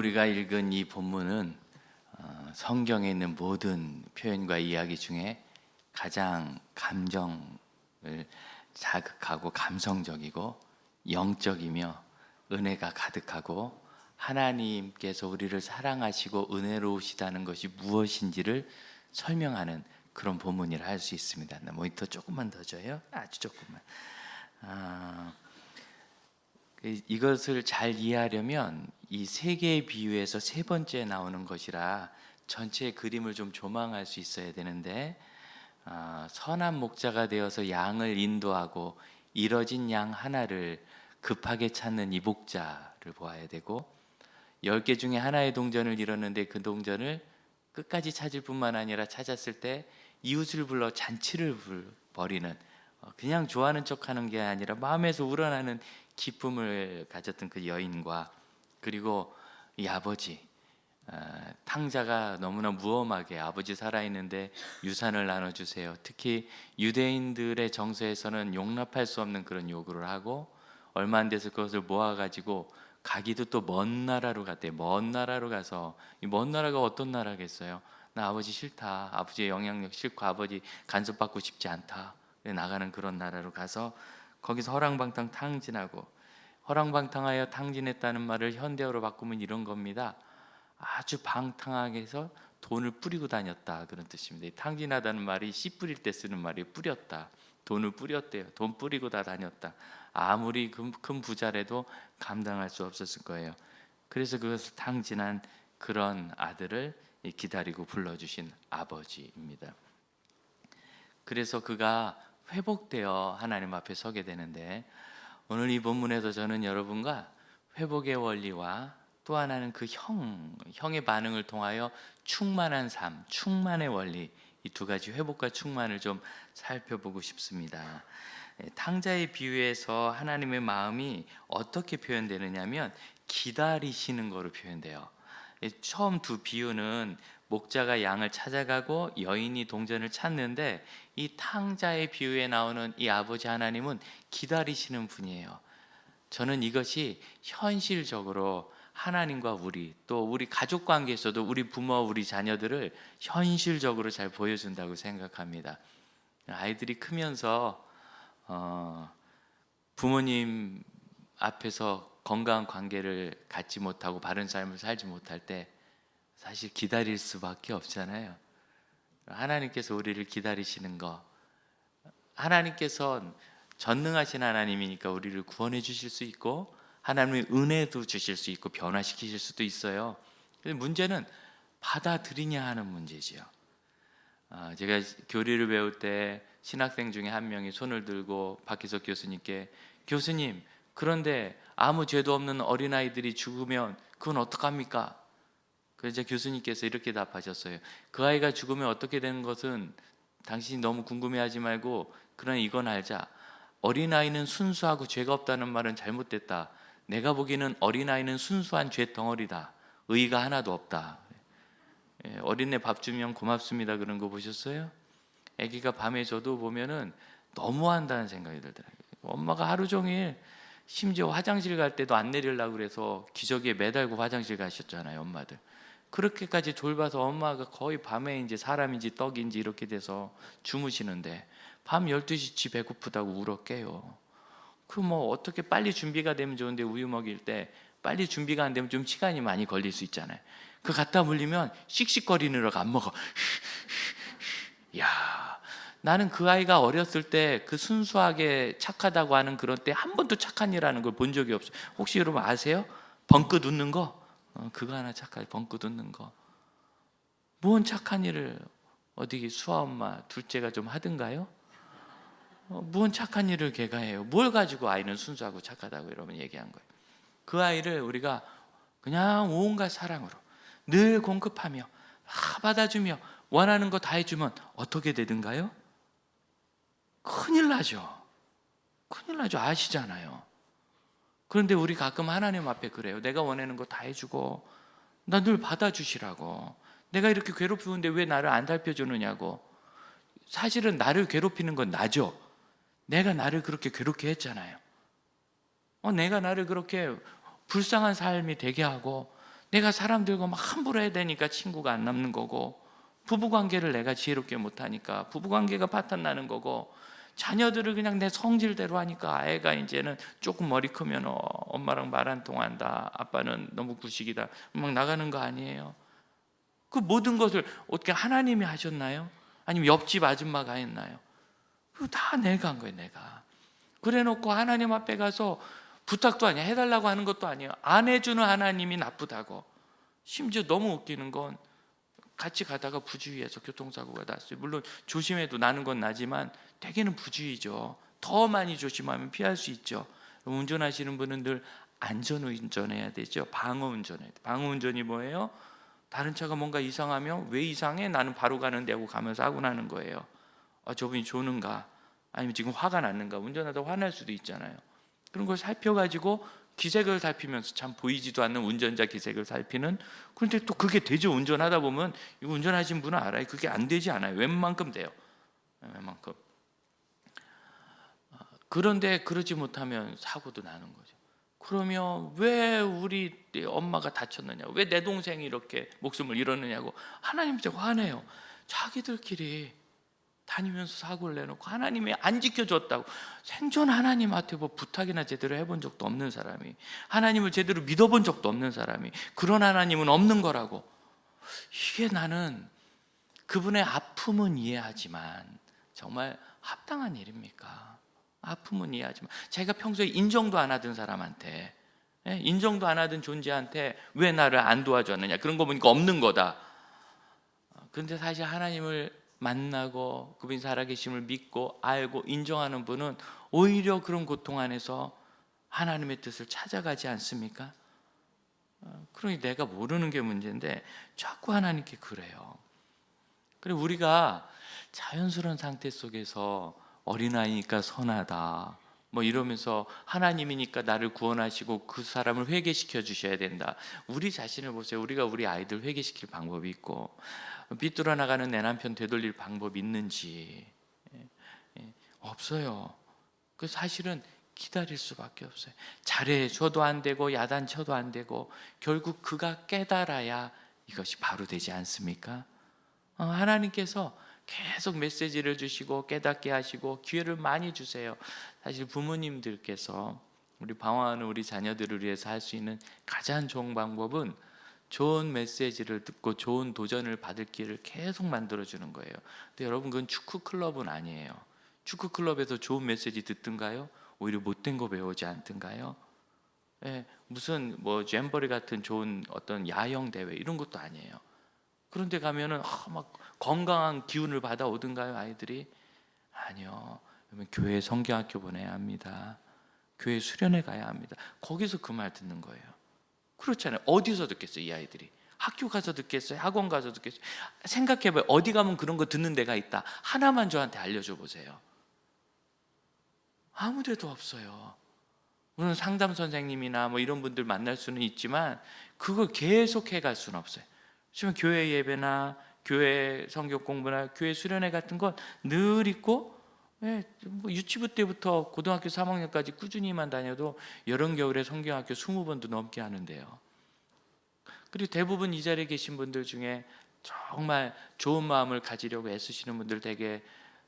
우리가 읽은 이 본문은 성경에 있는 모든 표현과 이야기 중에 가장 감정을 자극하고 감성적이고 영적이며 은혜가 가득하고 하나님께서 우리를 사랑하시고 은혜로우시다는 것이 무엇인지를 설명하는 그런 본문이라 할 수 있습니다. 모니터 조금만 더 줘요. 아주 조금만. 이것을 잘 이해하려면 이 세 개의 비유에서 세 번째 나오는 것이라 전체의 그림을 좀 조망할 수 있어야 되는데, 선한 목자가 되어서 양을 인도하고 잃어진 양 하나를 급하게 찾는 이 목자를 보아야 되고, 10개 중에 하나의 동전을 잃었는데 그 동전을 끝까지 찾을 뿐만 아니라 찾았을 때 이웃을 불러 잔치를 벌이는, 그냥 좋아하는 척하는 게 아니라 마음에서 우러나는 기쁨을 가졌던 그 여인과, 그리고 이 아버지, 탕자가 너무나 무엄하게 아버지 살아있는데 유산을 나눠주세요. 특히 유대인들의 정서에서는 용납할 수 없는 그런 요구를 하고, 얼마 안 돼서 그것을 모아가지고 가기도 또 먼 나라로 갔대요. 먼 나라로 가서, 이 먼 나라가 어떤 나라겠어요? 나 아버지 싫다, 아버지의 영향력 싫고 아버지 간섭받고 싶지 않다, 나가는 그런 나라로 가서 거기서 허랑방탕 탕진하고, 허랑방탕하여 탕진했다는 말을 현대어로 바꾸면 이런 겁니다. 아주 방탕하게 해서 돈을 뿌리고 다녔다, 그런 뜻입니다. 탕진하다는 말이 씨 뿌릴 때 쓰는 말이 뿌렸다, 돈을 뿌렸대요. 돈 뿌리고 다 다녔다. 아무리 큰 부자라도 감당할 수 없었을 거예요. 그래서 그것을 탕진한 그런 아들을 기다리고 불러주신 아버지입니다. 그래서 그가 회복되어 하나님 앞에 서게 되는데, 오늘 이 본문에서 저는 여러분과 회복의 원리와 또 하나는 그 형의 반응을 통하여 충만한 삶, 충만의 원리, 이 두 가지 회복과 충만을 좀 살펴보고 싶습니다. 탕자의 비유에서 하나님의 마음이 어떻게 표현되느냐면 기다리시는 거로 표현돼요. 처음 두 비유는 목자가 양을 찾아가고 여인이 동전을 찾는데, 이 탕자의 비유에 나오는 이 아버지 하나님은 기다리시는 분이에요. 저는 이것이 현실적으로 하나님과 우리, 또 우리 가족 관계에서도 우리 부모와 우리 자녀들을 현실적으로 잘 보여준다고 생각합니다. 아이들이 크면서 부모님 앞에서 건강한 관계를 갖지 못하고 바른 삶을 살지 못할 때 사실 기다릴 수밖에 없잖아요. 하나님께서 우리를 기다리시는 거, 하나님께서는 전능하신 하나님이니까 우리를 구원해 주실 수 있고 하나님의 은혜도 주실 수 있고 변화시키실 수도 있어요. 근데 문제는 받아들이냐 하는 문제지요. 제가 교리를 배울 때 신학생 중에 한 명이 손을 들고 박희석 교수님께, 교수님, 그런데 아무 죄도 없는 어린아이들이 죽으면 그건 어떡합니까? 그래서 교수님께서 이렇게 답하셨어요. 그 아이가 죽으면 어떻게 되는 것은 당신이 너무 궁금해하지 말고, 그러나 이건 알자. 어린아이는 순수하고 죄가 없다는 말은 잘못됐다. 내가 보기에는 어린아이는 순수한 죄 덩어리다. 의의가 하나도 없다. 어린애 밥 주면 고맙습니다, 그런 거 보셨어요? 아기가 밤에 저도 보면은 너무한다는 생각이 들더라고요. 엄마가 하루 종일, 심지어 화장실 갈 때도 안 내리려고 그래서 기저귀에 매달고 화장실 가셨잖아요, 엄마들. 그렇게까지 돌봐서 엄마가 거의 밤에 이제 사람인지 떡인지 이렇게 돼서 주무시는데 밤 12시 지 배고프다고 울어 깨요. 그 뭐 어떻게 빨리 준비가 되면 좋은데, 우유 먹일 때 빨리 준비가 안 되면 좀 시간이 많이 걸릴 수 있잖아요. 그 갖다 물리면 씩씩거리느라고 안 먹어. 야, 나는 그 아이가 어렸을 때 그 순수하게 착하다고 하는 그런 때 한 번도 착한 일하는 걸 본 적이 없어요. 혹시 여러분 아세요? 벙긋 웃는 거? 그거 하나 착하게 벙긋 웃는 거. 뭔 착한 일을 어디 수아 엄마 둘째가 좀 하든가요? 뭔 착한 일을 걔가 해요? 뭘 가지고 아이는 순수하고 착하다고 여러분 얘기한 거예요? 그 아이를 우리가 그냥 온갖 사랑으로 늘 공급하며 받아주며 원하는 거 다 해주면 어떻게 되든가요? 큰일 나죠. 큰일 나죠. 아시잖아요. 그런데 우리 가끔 하나님 앞에 그래요. 내가 원하는 거 다 해주고 나 늘 받아주시라고. 내가 이렇게 괴롭히는데 왜 나를 안 살펴주느냐고. 사실은 나를 괴롭히는 건 나죠. 내가 나를 그렇게 괴롭게 했잖아요. 내가 나를 그렇게 불쌍한 삶이 되게 하고 내가 사람들과 막 함부로 해야 되니까 친구가 안 남는 거고, 부부관계를 내가 지혜롭게 못하니까 부부관계가 파탄나는 거고, 자녀들을 그냥 내 성질대로 하니까 아이가 이제는 조금 머리 크면 엄마랑 말 안 통한다, 아빠는 너무 구식이다, 막 나가는 거 아니에요? 그 모든 것을 어떻게 하나님이 하셨나요? 아니면 옆집 아줌마가 했나요? 그거 다 내가 한 거예요, 내가. 그래 놓고 하나님 앞에 가서 부탁도 아니야, 해달라고 하는 것도 아니에요. 안 해주는 하나님이 나쁘다고. 심지어 너무 웃기는 건, 같이 가다가 부주의해서 교통사고가 났어요. 물론 조심해도 나는 건 나지만 대개는 부주의죠. 더 많이 조심하면 피할 수 있죠. 운전하시는 분은 늘 안전운전해야 되죠. 방어운전해야 돼요. 방어운전이 뭐예요? 다른 차가 뭔가 이상하면 왜 이상해? 나는 바로 가는데 하고 가면서 사고 나는 거예요. 저분이 조는가? 아니면 지금 화가 났는가? 운전하다 화날 수도 있잖아요. 그런 걸 살펴가지고 기색을 살피면서, 참 보이지도 않는 운전자 기색을 살피는. 그런데 또 그게 되죠. 운전하다 보면, 이거 운전하신 분은 알아요. 그게 안 되지 않아요. 웬만큼 돼요. 웬만큼. 그런데 그러지 못하면 사고도 나는 거죠. 그러면 왜 우리 엄마가 다쳤느냐, 왜 내 동생이 이렇게 목숨을 잃었느냐고 하나님한테 화내요. 자기들끼리 다니면서 사고를 내놓고 하나님이 안 지켜줬다고. 생전 하나님한테 뭐 부탁이나 제대로 해본 적도 없는 사람이, 하나님을 제대로 믿어본 적도 없는 사람이 그런 하나님은 없는 거라고. 이게 나는 그분의 아픔은 이해하지만 정말 합당한 일입니까? 아픔은 이해하지만 자기가 평소에 인정도 안 하던 사람한테, 인정도 안 하던 존재한테 왜 나를 안 도와줬느냐, 그런 거 보니까 없는 거다. 그런데 사실 하나님을 만나고 그분이 살아계심을 믿고 알고 인정하는 분은 오히려 그런 고통 안에서 하나님의 뜻을 찾아가지 않습니까? 그러니 내가 모르는 게 문제인데 자꾸 하나님께 그래요. 그리고 우리가 자연스러운 상태 속에서 어린아이니까 선하다 뭐 이러면서 하나님이니까 나를 구원하시고 그 사람을 회개시켜 주셔야 된다. 우리 자신을 보세요. 우리가 우리 아이들 회개시킬 방법이 있고, 삐뚤어 나가는 내 남편 되돌릴 방법이 있는지 없어요. 그 사실은 기다릴 수밖에 없어요. 잘해줘도 안 되고 야단쳐도 안 되고 결국 그가 깨달아야 이것이 바로 되지 않습니까? 하나님께서 계속 메시지를 주시고 깨닫게 하시고 기회를 많이 주세요. 사실 부모님들께서 우리 방황하는 우리 자녀들을 위해서 할 수 있는 가장 좋은 방법은 좋은 메시지를 듣고 좋은 도전을 받을 기회를 계속 만들어주는 거예요. 근데 여러분, 그건 축구 클럽은 아니에요. 축구 클럽에서 좋은 메시지 듣든가요? 오히려 못된 거 배우지 않든가요? 무슨 뭐 잼버리 같은 좋은 어떤 야영 대회 이런 것도 아니에요. 그런데 가면은 막 건강한 기운을 받아 오든가요, 아이들이? 아니요. 그러면 교회 성경학교 보내야 합니다. 교회 수련회 가야 합니다. 거기서 그 말 듣는 거예요. 그렇잖아요. 어디서 듣겠어요, 이 아이들이? 학교 가서 듣겠어요? 학원 가서 듣겠어요? 생각해봐요. 어디 가면 그런 거 듣는 데가 있다. 하나만 저한테 알려줘 보세요. 아무 데도 없어요. 물론 상담 선생님이나 뭐 이런 분들 만날 수는 있지만 그걸 계속 해갈 수는 없어요. 지금 교회 예배나 교회 성경 공부나 교회 수련회 같은 건 늘 있고, 뭐 유치부 때부터 고등학교 3학년까지 꾸준히만 다녀도 여름 겨울에 성경학교 20번도 넘게 하는데요. 그리고 대부분 이 자리에 계신 분들 중에 정말 좋은 마음을 가지려고 애쓰시는 분들 되게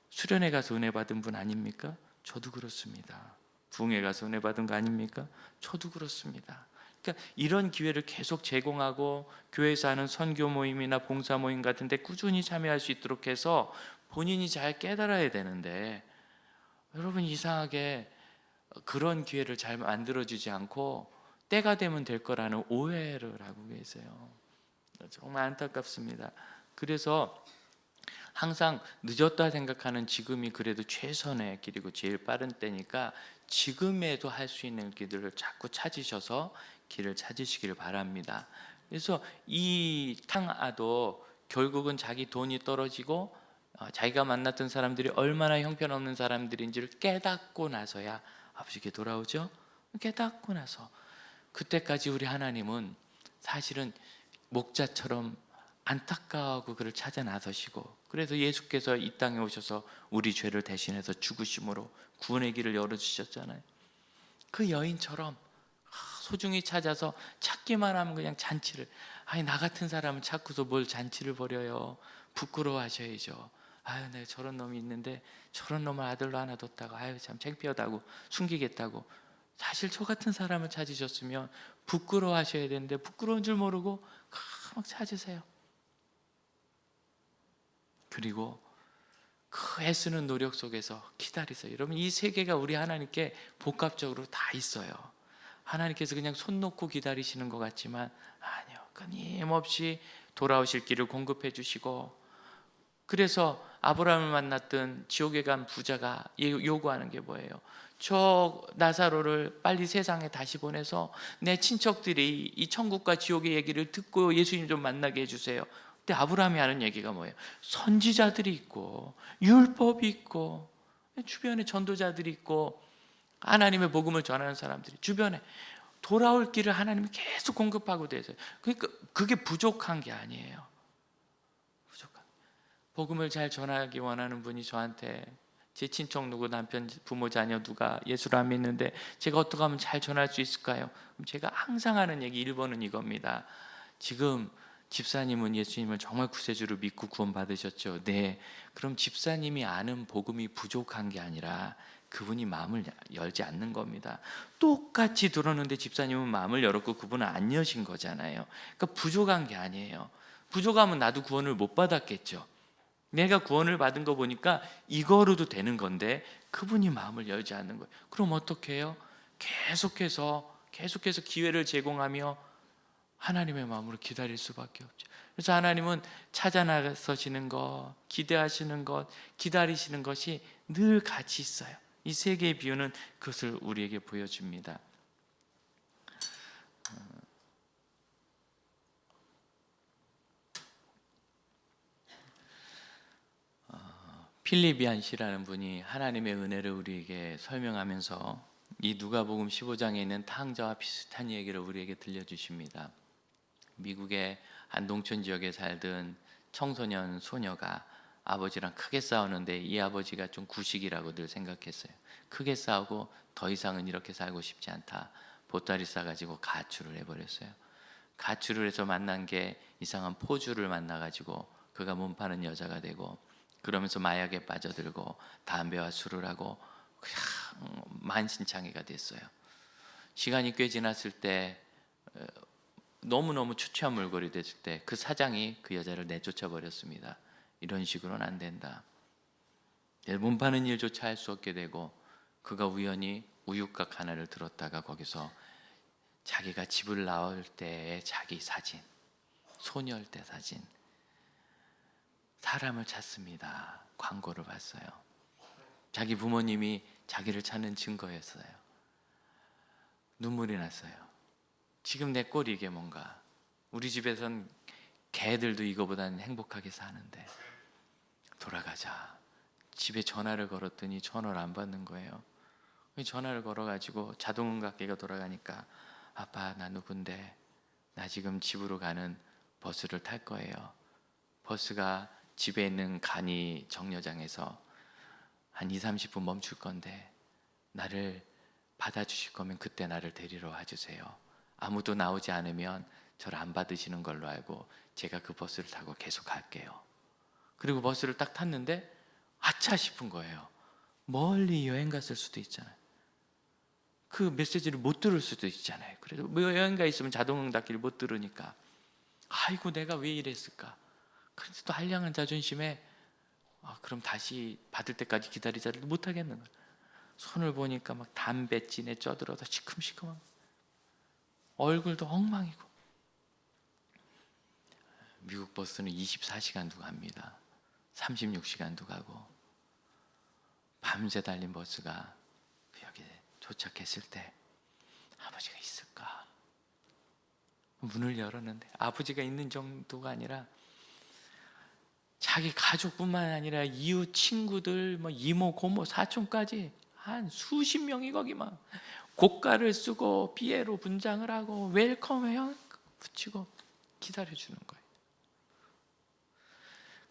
수련회 가서 은혜 받은 분 아닙니까? 저도 그렇습니다. 부흥회 가서 은혜 받은 거 아닙니까? 저도 그렇습니다. 그러니까 이런 기회를 계속 제공하고 교회에서 하는 선교 모임이나 봉사 모임 같은 데 꾸준히 참여할 수 있도록 해서 본인이 잘 깨달아야 되는데, 여러분 이상하게 그런 기회를 잘 만들어주지 않고 때가 되면 될 거라는 오해를 하고 계세요. 정말 안타깝습니다. 그래서 항상 늦었다 생각하는 지금이 그래도 최선의 길이고 제일 빠른 때니까 지금에도 할 수 있는 길들을 자꾸 찾으셔서 길을 찾으시길 바랍니다. 그래서 이 탕아도 결국은 자기 돈이 떨어지고 자기가 만났던 사람들이 얼마나 형편없는 사람들인지를 깨닫고 나서야 아버지께 돌아오죠. 깨닫고 나서 그때까지 우리 하나님은 사실은 목자처럼 안타까워하고 그를 찾아 나서시고, 그래서 예수께서 이 땅에 오셔서 우리 죄를 대신해서 죽으심으로 구원의 길을 열어주셨잖아요. 그 여인처럼 소중히 찾아서 찾기만 하면 그냥 잔치를. 아니, 나 같은 사람은 찾고서 뭘 잔치를 벌여요. 부끄러워하셔야죠. 아유, 내가 저런 놈이 있는데 저런 놈을 아들로 하나 뒀다고, 아유 참 창피하다고 숨기겠다고. 사실 저 같은 사람을 찾으셨으면 부끄러워하셔야 되는데 부끄러운 줄 모르고 막 찾으세요. 그리고 그 애쓰는 노력 속에서 기다리세요. 여러분, 이 세계가 우리 하나님께 복합적으로 다 있어요. 하나님께서 그냥 손 놓고 기다리시는 것 같지만 아니요, 끊임없이 돌아오실 길을 공급해 주시고, 그래서 아브라함을 만났던 지옥에 간 부자가 요구하는 게 뭐예요? 저 나사로를 빨리 세상에 다시 보내서 내 친척들이 이 천국과 지옥의 얘기를 듣고 예수님 좀 만나게 해주세요. 근데 아브라함이 하는 얘기가 뭐예요? 선지자들이 있고 율법이 있고 주변에 전도자들이 있고 하나님의 복음을 전하는 사람들이 주변에, 돌아올 길을 하나님이 계속 공급하고 계세요. 그러니까 그게 부족한 게 아니에요. 부족한. 복음을 잘 전하기 원하는 분이 저한테, 제 친척 누구, 남편, 부모, 자녀 누가 예수를 안 믿는데 제가 어떻게 하면 잘 전할 수 있을까요? 그럼 제가 항상 하는 얘기 1번은 이겁니다. 지금 집사님은 예수님을 정말 구세주로 믿고 구원 받으셨죠? 네. 그럼 집사님이 아는 복음이 부족한 게 아니라 그분이 마음을 열지 않는 겁니다. 똑같이 들었는데 집사님은 마음을 열었고 그분은 안 여신 거잖아요. 그러니까 부족한 게 아니에요. 부족하면 나도 구원을 못 받았겠죠. 내가 구원을 받은 거 보니까 이거로도 되는 건데 그분이 마음을 열지 않는 거예요. 그럼 어떻게 해요? 계속해서 기회를 제공하며 하나님의 마음으로 기다릴 수밖에 없죠. 그래서 하나님은 찾아 나서시는 것, 기대하시는 것, 기다리시는 것이 늘 같이 있어요. 이 세 개의 비유는 그것을 우리에게 보여줍니다. 필리비안 씨라는 분이 하나님의 은혜를 우리에게 설명하면서 이 누가복음 15장에 있는 탕자와 비슷한 얘기를 우리에게 들려주십니다. 미국의 한 농촌 지역에 살던 청소년 소녀가 아버지랑 크게 싸우는데 이 아버지가 좀 구식이라고 늘 생각했어요. 크게 싸우고 더 이상은 이렇게 살고 싶지 않다. 보따리 싸가지고 가출을 해버렸어요. 가출을 해서 만난 게 이상한 포주를 만나가지고 그가 몸 파는 여자가 되고, 그러면서 마약에 빠져들고 담배와 술을 하고 그냥 만신창이가 됐어요. 시간이 꽤 지났을 때, 너무너무 추취한 물거리 됐을 때 그 사장이 그 여자를 내쫓아 버렸습니다. 이런 식으로는 안 된다. 몸 파는 일조차 할 수 없게 되고, 그가 우연히 우유곽 하나를 들었다가 거기서 자기가 집을 나올 때의 자기 사진, 소녀일 때 사진, 사람을 찾습니다. 광고를 봤어요. 자기 부모님이 자기를 찾는 증거였어요. 눈물이 났어요. 지금 내 꼴이 이게 뭔가. 우리 집에선 개들도 이거보다는 행복하게 사는데 돌아가자. 집에 전화를 걸었더니 전화를 안 받는 거예요. 전화를 걸어가지고 자동응답기가 돌아가니까, 아빠 나 누군데 나 지금 집으로 가는 버스를 탈 거예요. 버스가 집에 있는 간이 정류장에서 한 20-30분 멈출 건데 나를 받아주실 거면 그때 나를 데리러 와주세요. 아무도 나오지 않으면 저를 안 받으시는 걸로 알고 제가 그 버스를 타고 계속 갈게요. 그리고 버스를 딱 탔는데 아차 싶은 거예요. 멀리 여행 갔을 수도 있잖아요. 그 메시지를 못 들을 수도 있잖아요. 그래도 뭐 여행 가 있으면 자동응답기를 못 들으니까, 아이고 내가 왜 이랬을까. 그래서 또 한량한 자존심에 그럼 다시 받을 때까지 기다리자를 못 하겠는 거예요. 손을 보니까 막 담배찐에 쪄들어서 시큼시큼한, 얼굴도 엉망이고. 미국 버스는 24시간도 갑니다. 36시간도 가고. 밤새 달린 버스가 여기에 도착했을 때 아버지가 있을까? 문을 열었는데 아버지가 있는 정도가 아니라 자기 가족뿐만 아니라 이웃 친구들, 뭐 이모, 고모, 사촌까지 한 수십 명이 거기 막 고가를 쓰고 비애로 분장을 하고 웰컴 붙이고 기다려주는 거예요.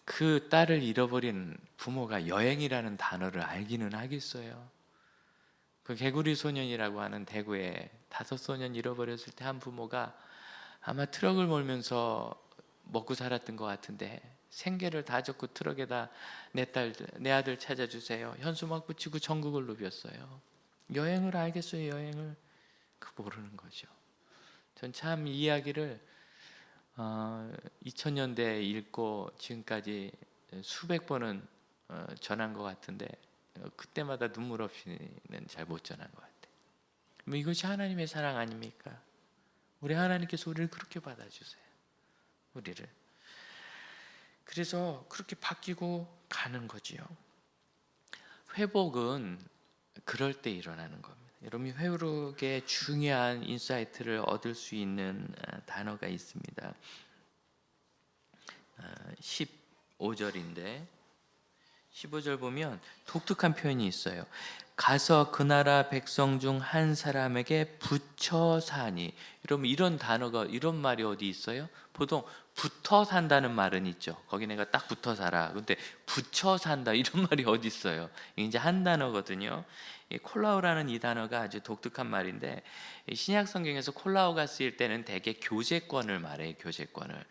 그 딸을 잃어버린 부모가 여행이라는 단어를 알기는 하겠어요. 그 개구리 소년이라고 하는 대구에 5소년 잃어버렸을 때 한 부모가 아마 트럭을 몰면서 먹고 살았던 것 같은데 생계를 다 줬고 트럭에다 내 아들 찾아주세요. 현수막 붙이고 전국을 누볐어요. 여행을 알겠어요. 여행을 모르는 거죠. 전 참 이 이야기를 2000년대에 읽고 지금까지 수백 번은 전한 것 같은데 그때마다 눈물 없이는 잘 못 전한 것 같아요. 이것이 하나님의 사랑 아닙니까? 우리 하나님께서 우리를 그렇게 받아주세요. 우리를. 그래서 그렇게 바뀌고 가는 거지요. 회복은 그럴 때 일어나는 겁니다. 여러분이 회복의 중요한 인사이트를 얻을 수 있는 단어가 있습니다. 15절인데 15절 보면 독특한 표현이 있어요. 가서 그 나라 백성 중 한 사람에게 붙여 사니. 여러분 이런 단어가 이런 말이 어디 있어요? 보통 붙어 산다는 말은 있죠. 거기 내가 딱 붙어 살아. 근데 붙여 산다 이런 말이 어디 있어요? 이게 이제 한 단어거든요. 이 콜라우라는 이 단어가 아주 독특한 말인데 신약 성경에서 콜라우가 쓰일 때는 대개 교제권을 말해요. 교제권을.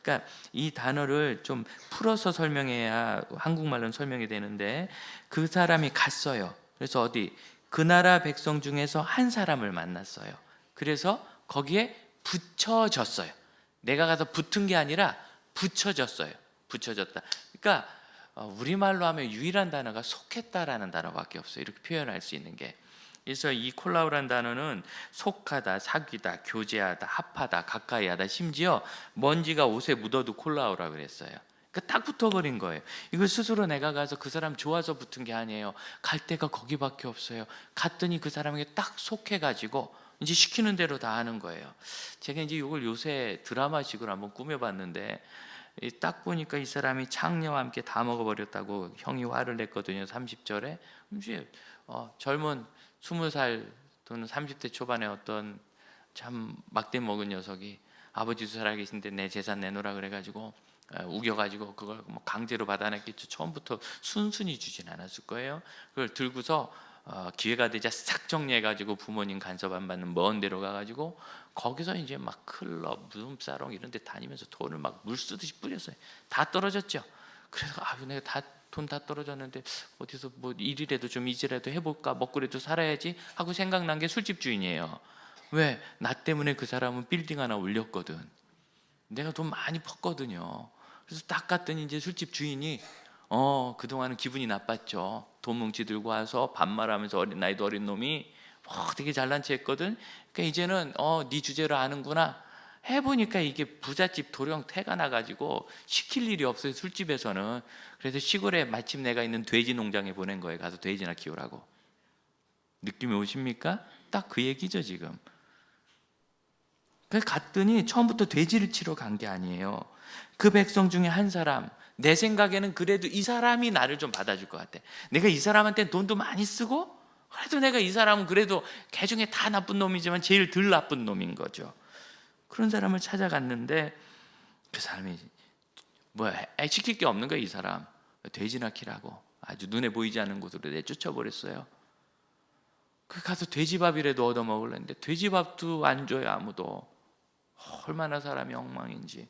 그러니까 이 단어를 좀 풀어서 설명해야 한국말로는 설명이 되는데 그 사람이 갔어요. 그래서 어디 그 나라 백성 중에서 한 사람을 만났어요. 그래서 거기에 붙여졌어요. 내가 가서 붙은 게 아니라 붙여졌어요. 붙여졌다. 그러니까 우리말로 하면 유일한 단어가 속했다라는 단어밖에 없어요. 이렇게 표현할 수 있는 게. 그래서 이 콜라우란 단어는 속하다, 사귀다, 교제하다, 합하다, 가까이하다, 심지어 먼지가 옷에 묻어도 콜라우라 그랬어요. 그러니까 딱 붙어버린 거예요. 이걸 스스로 내가 가서 그 사람 좋아서 붙은 게 아니에요. 갈 데가 거기밖에 없어요. 갔더니 그 사람에게 딱 속해가지고 이제 시키는 대로 다 하는 거예요. 제가 이제 이걸 요새 드라마식으로 한번 꾸며봤는데 딱 보니까 이 사람이 창녀와 함께 다 먹어버렸다고 형이 화를 냈거든요. 30절에 이제 젊은 20살 또는 30대 초반의 어떤 참 막대 먹은 녀석이 아버지도 살아계신데 내 재산 내놓으라 그래가지고 우겨가지고 그걸 뭐 강제로 받아냈겠죠. 처음부터 순순히 주진 않았을 거예요. 그걸 들고서 기회가 되자 싹 정리해가지고 부모님 간섭 안 받는 먼 데로 가가지고 거기서 이제 막 클럽, 룸사롱 이런 데 다니면서 돈을 막 물 쓰듯이 뿌렸어요. 다 떨어졌죠. 그래서 내가 돈 다 떨어졌는데 어디서 뭐 일이라도 좀 이지라도 해볼까, 먹고라도 살아야지 하고 생각난 게 술집 주인이에요. 왜? 나 때문에 그 사람은 빌딩 하나 올렸거든. 내가 돈 많이 펐거든요. 그래서 딱 갔더니 이제 술집 주인이 그동안은 기분이 나빴죠. 돈 뭉치 들고 와서 반말하면서 나이도 어린 놈이 되게 잘난 체 했거든. 그러니까 이제는 네 주제로 아는구나. 해보니까 이게 부잣집 도령 태가 나가지고 시킬 일이 없어요. 술집에서는. 그래서 시골에 마침 내가 있는 돼지 농장에 보낸 거예요. 가서 돼지나 키우라고. 느낌이 오십니까? 딱 그 얘기죠 지금. 그래서 갔더니 처음부터 돼지를 치러 간 게 아니에요. 그 백성 중에 한 사람, 내 생각에는 그래도 이 사람이 나를 좀 받아줄 것 같아. 내가 이 사람한테 돈도 많이 쓰고 그래도 내가 이 사람은 그래도 개 중에 다 나쁜 놈이지만 제일 덜 나쁜 놈인 거죠. 그런 사람을 찾아갔는데 그 사람이 시킬 게 없는 거야. 이 사람 돼지나 키라고 아주 눈에 보이지 않는 곳으로 내쫓아버렸어요. 그 가서 돼지밥이라도 얻어먹으려는데 돼지밥도 안 줘요. 아무도. 얼마나 사람이 엉망인지.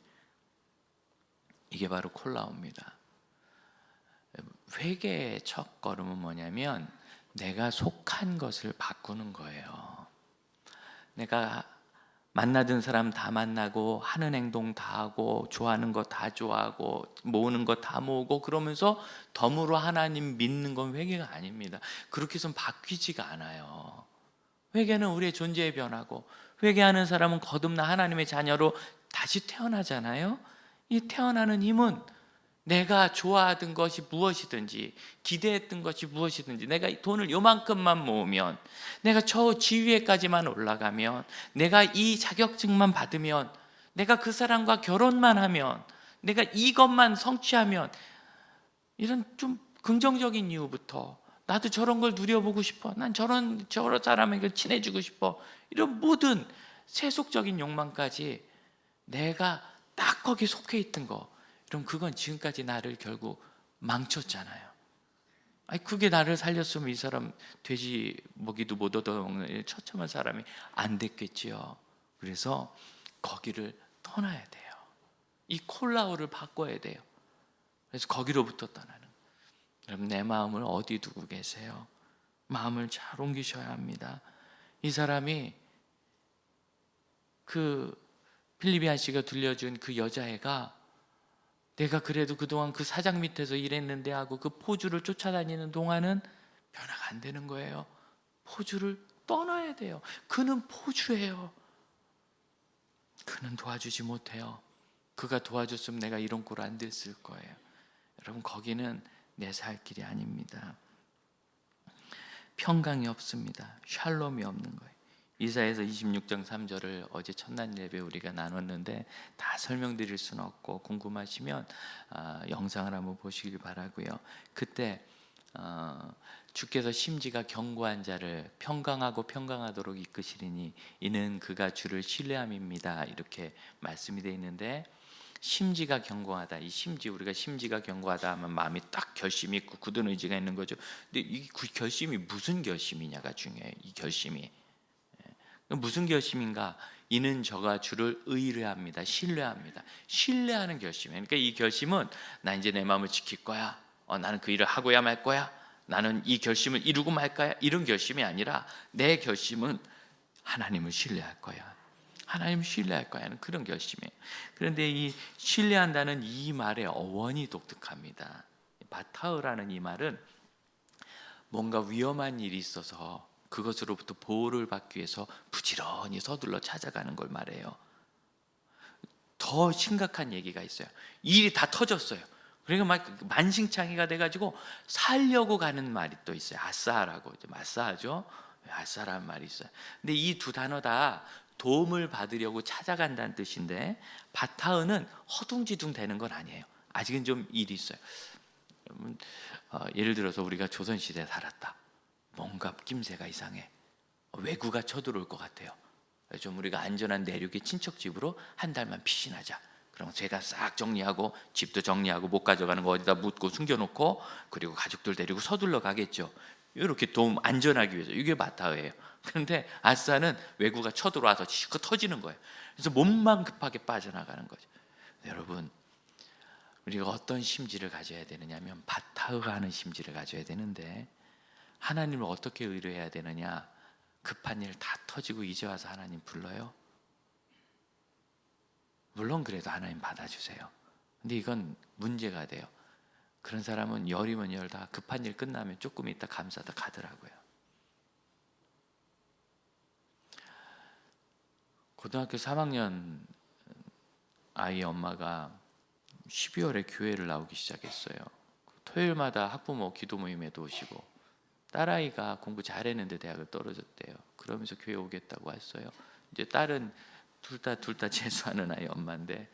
이게 바로 콜라우입니다. 회개의 첫 걸음은 뭐냐면 내가 속한 것을 바꾸는 거예요. 내가 만나던 사람 다 만나고 하는 행동 다 하고 좋아하는 거 다 좋아하고 모으는 거 다 모으고 그러면서 덤으로 하나님 믿는 건 회개가 아닙니다. 그렇게 해서는 바뀌지가 않아요. 회개는 우리의 존재의 변화고 회개하는 사람은 거듭나 하나님의 자녀로 다시 태어나잖아요. 이 태어나는 힘은 내가 좋아하던 것이 무엇이든지 기대했던 것이 무엇이든지 내가 돈을 요만큼만 모으면 내가 저 지위에까지만 올라가면 내가 이 자격증만 받으면 내가 그 사람과 결혼만 하면 내가 이것만 성취하면 이런 좀 긍정적인 이유부터 나도 저런 걸 누려보고 싶어. 난 저런 사람에게 친해지고 싶어. 이런 모든 세속적인 욕망까지 내가 딱 거기 속해 있던 거 그럼 그건 지금까지 나를 결국 망쳤잖아요. 아니 그게 나를 살렸으면 이 사람 돼지 먹이도 못 얻어먹는 처참한 사람이 안 됐겠지요. 그래서 거기를 떠나야 돼요. 이 콜라우를 바꿔야 돼요. 그래서 거기로부터 떠나는. 여러분, 내 마음을 어디 두고 계세요? 마음을 잘 옮기셔야 합니다. 이 사람이 그 필리비안 씨가 들려준 그 여자애가 내가 그래도 그동안 그 사장 밑에서 일했는데 하고 그 포주를 쫓아다니는 동안은 변화가 안 되는 거예요. 포주를 떠나야 돼요. 그는 포주예요. 그는 도와주지 못해요. 그가 도와줬으면 내가 이런 꼴 안 됐을 거예요. 여러분, 거기는 내 살 길이 아닙니다. 평강이 없습니다. 샬롬이 없는 거예요. 이사야서 26장 3절을 어제 첫날 예배 우리가 나눴는데 다 설명드릴 수는 없고, 궁금하시면 영상을 한번 보시길 바라고요. 그때 주께서 심지가 견고한 자를 평강하고 평강하도록 이끄시리니 이는 그가 주를 신뢰함입니다. 이렇게 말씀이 되어 있는데, 심지가 견고하다. 이 심지, 우리가 심지가 견고하다 하면 마음이 딱 결심이 있고 굳은 의지가 있는 거죠. 근데 이 결심이 무슨 결심이냐가 중요해요. 이 결심이 무슨 결심인가? 이는 저가 주를 의뢰합니다. 신뢰합니다. 신뢰하는 결심이에요. 그러니까 이 결심은 나 이제 내 마음을 지킬 거야. 나는 그 일을 하고야 말 거야. 나는 이 결심을 이루고 말 거야. 이런 결심이 아니라 내 결심은 하나님을 신뢰할 거야. 하나님을 신뢰할 거야 하는 그런 결심이에요. 그런데 이 신뢰한다는 이 말의 어원이 독특합니다. 바타흐라는 이 말은 뭔가 위험한 일이 있어서 그것으로부터 보호를 받기 위해서 부지런히 서둘러 찾아가는 걸 말해요. 더 심각한 얘기가 있어요. 일이 다 터졌어요. 그러니까 막 만신창이가 돼가지고 살려고 가는 말이 또 있어요. 아싸라고, 마싸하죠. 아싸라는 말이 있어요. 근데 이 두 단어 다 도움을 받으려고 찾아간다는 뜻인데, 바타흐는 허둥지둥 되는 건 아니에요. 아직은 좀 일이 있어요. 예를 들어서 우리가 조선시대에 살았다. 뭔가 낌새가 이상해. 왜구가 쳐들어올 것 같아요. 좀 우리가 안전한 내륙의 친척 집으로 한 달만 피신하자. 그럼 제가 싹 정리하고 집도 정리하고 못 가져가는 거 어디다 묻고 숨겨놓고, 그리고 가족들 데리고 서둘러 가겠죠. 이렇게 도움 안전하기 위해서. 이게 바타흐예요. 그런데 아싸는 왜구가 쳐들어와서 실컷 터지는 거예요. 그래서 몸만 급하게 빠져나가는 거죠. 여러분, 우리가 어떤 심지를 가져야 되느냐면 바타흐가 하는 심지를 가져야 되는데, 하나님을 어떻게 의뢰해야 되느냐? 급한 일 다 터지고 이제 와서 하나님 불러요? 물론 그래도 하나님 받아주세요. 근데 이건 문제가 돼요. 그런 사람은 열이면 열다 급한 일 끝나면 조금 있다 감사하다 가더라고요. 고등학교 3학년 아이 엄마가 12월에 교회를 나오기 시작했어요. 토요일마다 학부모 기도 모임에도 오시고, 딸아이가 공부 잘했는데 대학을 떨어졌대요. 그러면서 교회 오겠다고 했어요. 이제 딸은 둘 다 재수하는 아이 엄마인데,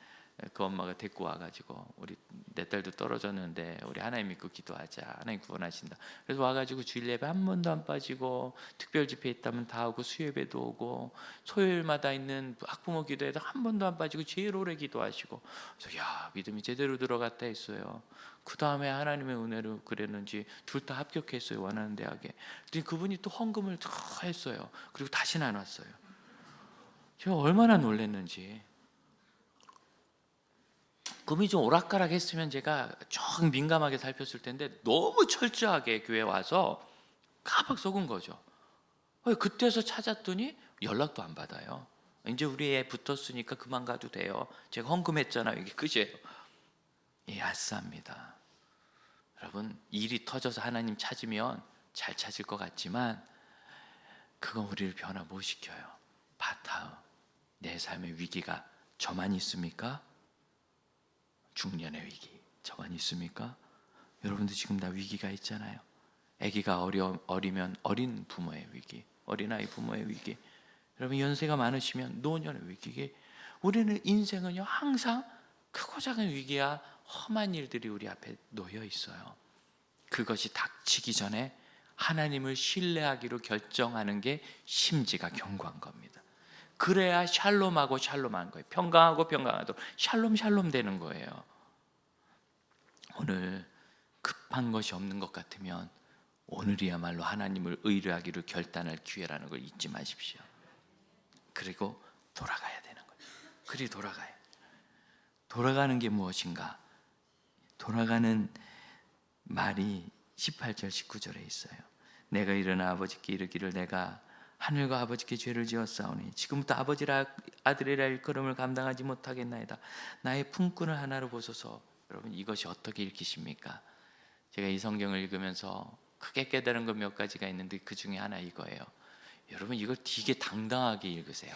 그 엄마가 데리고 와가지고 우리 내 딸도 떨어졌는데 우리 하나님 믿고 기도하자. 하나님 구원하신다. 그래서 와가지고 주일 예배 한 번도 안 빠지고, 특별 집회 있다면 다 오고, 수요예배도 오고, 토요일마다 있는 학부모 기도에도 한 번도 안 빠지고 제일 오래 기도하시고. 그래서 야, 믿음이 제대로 들어갔다 했어요. 그 다음에 하나님의 은혜로 그랬는지 둘 다 합격했어요. 원하는 대학에. 근데 그분이 또 헌금을 다 했어요. 그리고 다시는 안 왔어요. 제가 얼마나 놀랐는지. 금이 좀 오락가락 했으면 제가 좀 민감하게 살폈을 텐데, 너무 철저하게 교회 와서 깜빡 속은 거죠. 그때서 찾았더니 연락도 안 받아요. 이제 우리 애 붙었으니까 그만 가도 돼요. 제가 헌금했잖아요. 이게 끝이에요. 아싸입니다. 여러분, 일이 터져서 하나님 찾으면 잘 찾을 것 같지만 그건 우리를 변화 못 시켜요. 바타흐, 내 삶의 위기가 저만 있습니까? 중년의 위기 저만 있습니까? 여러분도 지금 다 위기가 있잖아요. 아기가 어리면 어린 부모의 위기, 어린아이 부모의 위기, 여러분 연세가 많으시면 노년의 위기. 우리는 인생은요 항상 크고 작은 위기야 험한 일들이 우리 앞에 놓여 있어요. 그것이 닥치기 전에 하나님을 신뢰하기로 결정하는 게 심지가 견고한 겁니다. 그래야 샬롬하고 샬롬한 거예요. 평강하고 평강하도록 샬롬 되는 거예요. 오늘 급한 것이 없는 것 같으면 오늘이야말로 하나님을 의뢰하기로 결단할 기회라는 걸 잊지 마십시오. 그리고 돌아가야 되는 거예요. 그리 돌아가요. 돌아가는 게 무엇인가? 돌아가는 말이 18절 19절에 있어요. 내가 일어나 아버지께 이르기를 내가 하늘과 아버지께 죄를 지었사오니 지금부터 아버지라 아들이라 일컬음을 감당하지 못하겠나이다. 나의 품꾼을 하나로 보소서. 여러분, 이것이 어떻게 읽히십니까? 제가 이 성경을 읽으면서 크게 깨달은 것 몇 가지가 있는데 그 중에 하나 이거예요. 여러분, 이걸 되게 당당하게 읽으세요.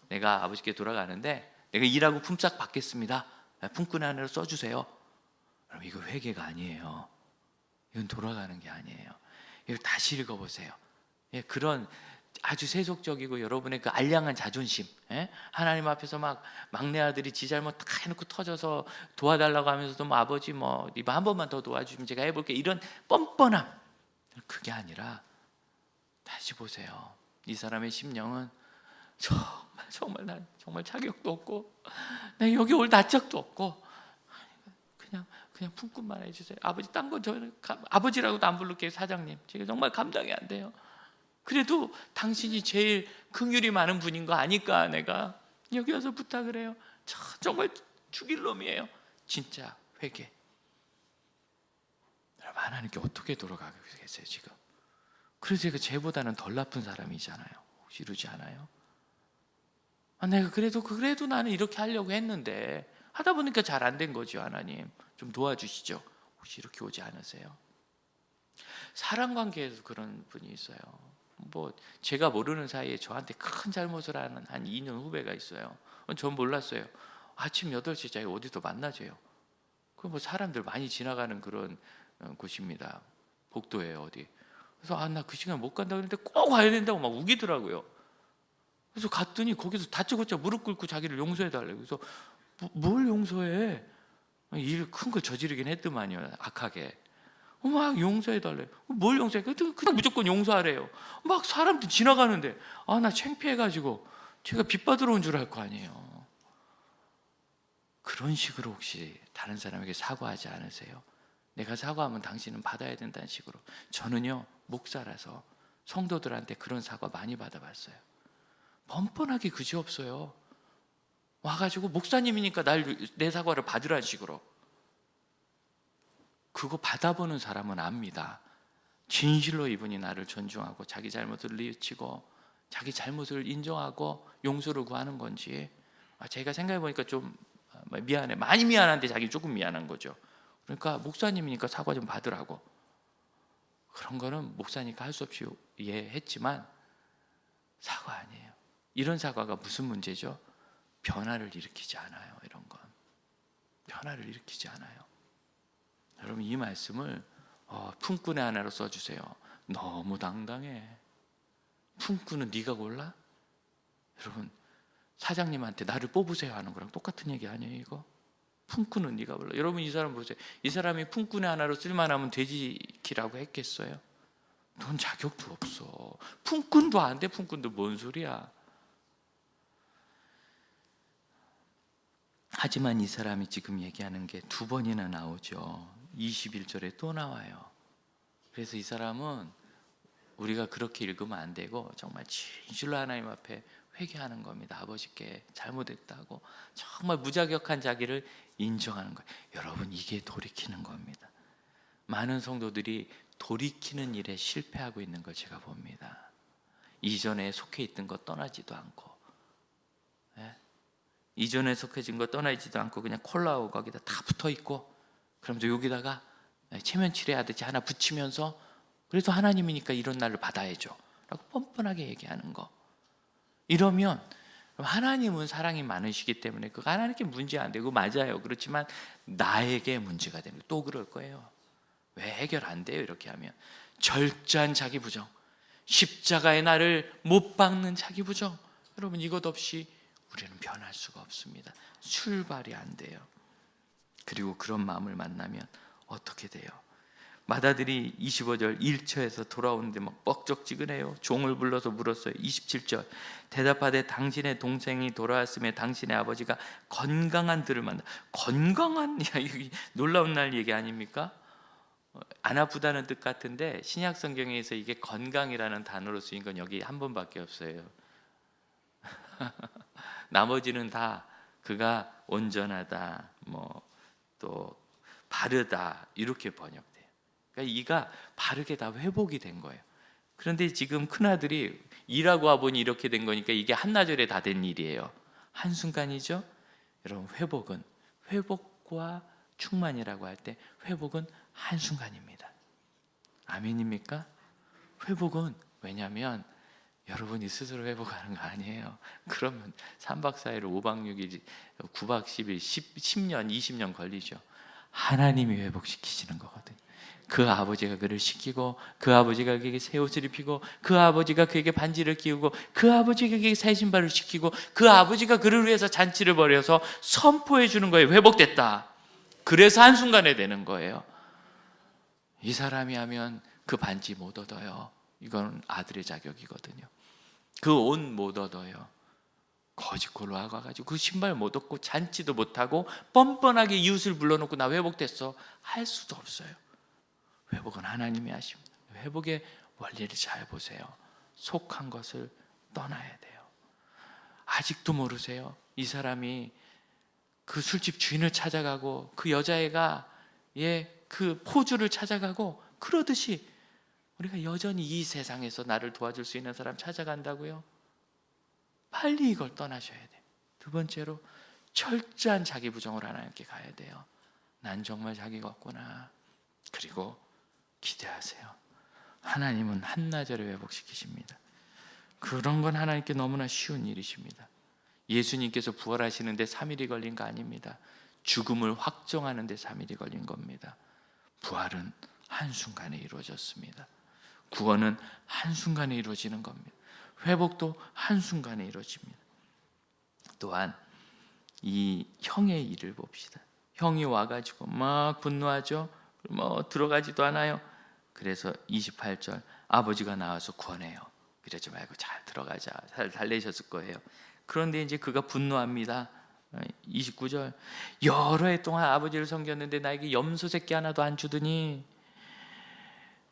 내가 아버지께 돌아가는데 내가 일하고 품삯 받겠습니다. 품꾼 하나로 써주세요. 여러분, 이거 회개가 아니에요. 이건 돌아가는 게 아니에요. 이거 다시 읽어보세요. 예, 그런 아주 세속적이고 여러분의 그 알량한 자존심, 예? 하나님 앞에서 막 막내 아들이 지 잘못 다 해놓고 터져서 도와달라고 하면서도 뭐 아버지 뭐 이거 한 번만 더 도와주면 제가 해볼게, 이런 뻔뻔함, 그게 아니라 다시 보세요. 이 사람의 심령은 정말 난 자격도 없고 나 여기 올 낯짝도 없고 그냥 품꾼만 해주세요. 아버지 딴 건 저는 아버지라고도 안 부를게요. 사장님, 제가 정말 감당이 안 돼요. 그래도 당신이 제일 긍휼이 많은 분인 거 아니까 내가 여기 와서 부탁을 해요. 정말 죽일 놈이에요. 진짜 회개. 여러분, 하나님께 어떻게 돌아가겠어요 지금? 그래서 제가 쟤보다는 덜 나쁜 사람이잖아요. 혹시 이러지 않아요? 내가 그래도 나는 이렇게 하려고 했는데 하다 보니까 잘 안 된 거죠. 하나님 좀 도와주시죠. 혹시 이렇게 오지 않으세요? 사람 관계에서 그런 분이 있어요. 뭐 제가 모르는 사이에 저한테 큰 잘못을 하는 한 2년 후배가 있어요. 전 몰랐어요. 아침 8시에 어디서 만나줘요. 그 뭐 사람들 많이 지나가는 그런 곳입니다. 복도예요, 어디. 그래서 나 그 시간에 못 간다 그랬는데 꼭 와야 된다고 막 우기더라고요. 그래서 갔더니 거기서 다짜고짜 무릎 꿇고 자기를 용서해달래요. 그래서 뭘 용서해? 일 큰 걸 저지르긴 했더만요, 악하게. 막 용서해달래요. 뭘 용서해? 그냥 무조건 용서하래요. 막 사람들 지나가는데 나 창피해가지고 제가 빚 받으러 온 줄 알 거 아니에요. 그런 식으로 혹시 다른 사람에게 사과하지 않으세요? 내가 사과하면 당신은 받아야 된다는 식으로. 저는요, 목사라서 성도들한테 그런 사과 많이 받아봤어요. 뻔뻔하게 그지없어요. 와가지고 목사님이니까 내 사과를 받으라는 식으로. 그거 받아보는 사람은 압니다. 진실로 이분이 나를 존중하고 자기 잘못을 뉘우치고 자기 잘못을 인정하고 용서를 구하는 건지. 제가 생각해보니까 좀 미안해, 많이 미안한데 자기 조금 미안한 거죠. 그러니까 목사님이니까 사과 좀 받으라고. 그런 거는 목사니까 할 수 없이 이해했지만 사과 아니에요. 이런 사과가 무슨 문제죠? 변화를 일으키지 않아요. 이런 건 변화를 일으키지 않아요. 여러분, 이 말씀을 품꾼의 하나로 써주세요. 너무 당당해. 품꾼은 네가 골라? 여러분, 사장님한테 나를 뽑으세요 하는 거랑 똑같은 얘기 아니에요 이거? 품꾼은 네가 골라. 여러분, 이 사람 보세요. 이 사람이 품꾼의 하나로 쓸만하면 돼지키라고 했겠어요? 넌 자격도 없어. 품꾼도 안 돼. 품꾼도 뭔 소리야. 하지만 이 사람이 지금 얘기하는 게 두 번이나 나오죠. 21절에 또 나와요. 그래서 이 사람은 우리가 그렇게 읽으면 안 되고 정말 진실로 하나님 앞에 회개하는 겁니다. 아버지께 잘못했다고 정말 무자격한 자기를 인정하는 거예요. 여러분, 이게 돌이키는 겁니다. 많은 성도들이 돌이키는 일에 실패하고 있는 걸 제가 봅니다. 이전에 속해 있던 거 떠나지도 않고, 이전에 속해진 거 떠나지도 않고 그냥 콜라하고 거기다 다 붙어 있고, 그러면서 여기다가 체면 칠해야되지 하나 붙이면서 그래도 하나님이니까 이런 날을 받아야죠 라고 뻔뻔하게 얘기하는 거. 이러면 하나님은 사랑이 많으시기 때문에 그거 하나님께 문제 안 되고 맞아요. 그렇지만 나에게 문제가 되는, 또 그럴 거예요. 왜 해결 안 돼요? 이렇게 하면 절제한 자기 부정, 십자가의 나를 못 박는 자기 부정. 여러분, 이것 없이 우리는 변할 수가 없습니다. 출발이 안 돼요. 그리고 그런 마음을 만나면 어떻게 돼요? 마다들이 25절 1처에서 돌아오는데 막 뻑적지근해요. 종을 불러서 물었어요. 27절 대답하되 당신의 동생이 돌아왔음에 당신의 아버지가 건강한 들을 만나. 건강한, 야, 놀라운 날 얘기 아닙니까? 안 아프다는 뜻 같은데 신약 성경에서 이게 건강이라는 단어로 쓰인 건 여기 한 번밖에 없어요. 나머지는 다 그가 온전하다, 뭐 또 바르다 이렇게 번역돼요. 그러니까 이가 바르게 다 회복이 된 거예요. 그런데 지금 큰아들이 일하고 와보니 이렇게 된 거니까 이게 한나절에 다 된 일이에요. 한순간이죠. 여러분, 회복과 충만이라고 할 때 회복은 한순간입니다. 아멘입니까? 회복은, 왜냐하면 여러분이 스스로 회복하는 거 아니에요. 그러면 3박 4일, 5박 6일, 9박 10일, 10년, 20년 걸리죠. 하나님이 회복시키시는 거거든요. 그 아버지가 그를 시키고, 그 아버지가 그에게 새 옷을 입히고, 그 아버지가 그에게 반지를 끼우고, 그 아버지가 그에게 새 신발을 시키고, 그 아버지가 그를 위해서 잔치를 벌여서 선포해 주는 거예요. 회복됐다. 그래서 한순간에 되는 거예요. 이 사람이 하면 그 반지 못 얻어요. 이건 아들의 자격이거든요. 그 옷 못 얻어요. 거짓골로 와가지고 그 신발 못 얻고 잔치도 못하고 뻔뻔하게 이웃을 불러놓고 나 회복됐어 할 수도 없어요. 회복은 하나님이 하십니다. 회복의 원리를 잘 보세요. 속한 것을 떠나야 돼요. 아직도 모르세요? 이 사람이 그 술집 주인을 찾아가고 그 여자애가 그 포주를 찾아가고 그러듯이 우리가 여전히 이 세상에서 나를 도와줄 수 있는 사람 찾아간다고요? 빨리 이걸 떠나셔야 돼요. 두 번째로 철저한 자기 부정으로 하나님께 가야 돼요. 난 정말 자기가 없구나. 그리고 기대하세요. 하나님은 한나절에 회복시키십니다. 그런 건 하나님께 너무나 쉬운 일이십니다. 예수님께서 부활하시는데 3일이 걸린 거 아닙니다. 죽음을 확정하는데 3일이 걸린 겁니다. 부활은 한순간에 이루어졌습니다. 구원은 한순간에 이루어지는 겁니다. 회복도 한순간에 이루어집니다. 또한 이 형의 일을 봅시다. 형이 와가지고 막 분노하죠. 들어가지도 않아요. 그래서 28절 아버지가 나와서 구원해요. 그러지 말고 잘 들어가자. 잘 달래셨을 거예요. 그런데 이제 그가 분노합니다. 29절 여러 해 동안 아버지를 섬겼는데 나에게 염소 새끼 하나도 안 주더니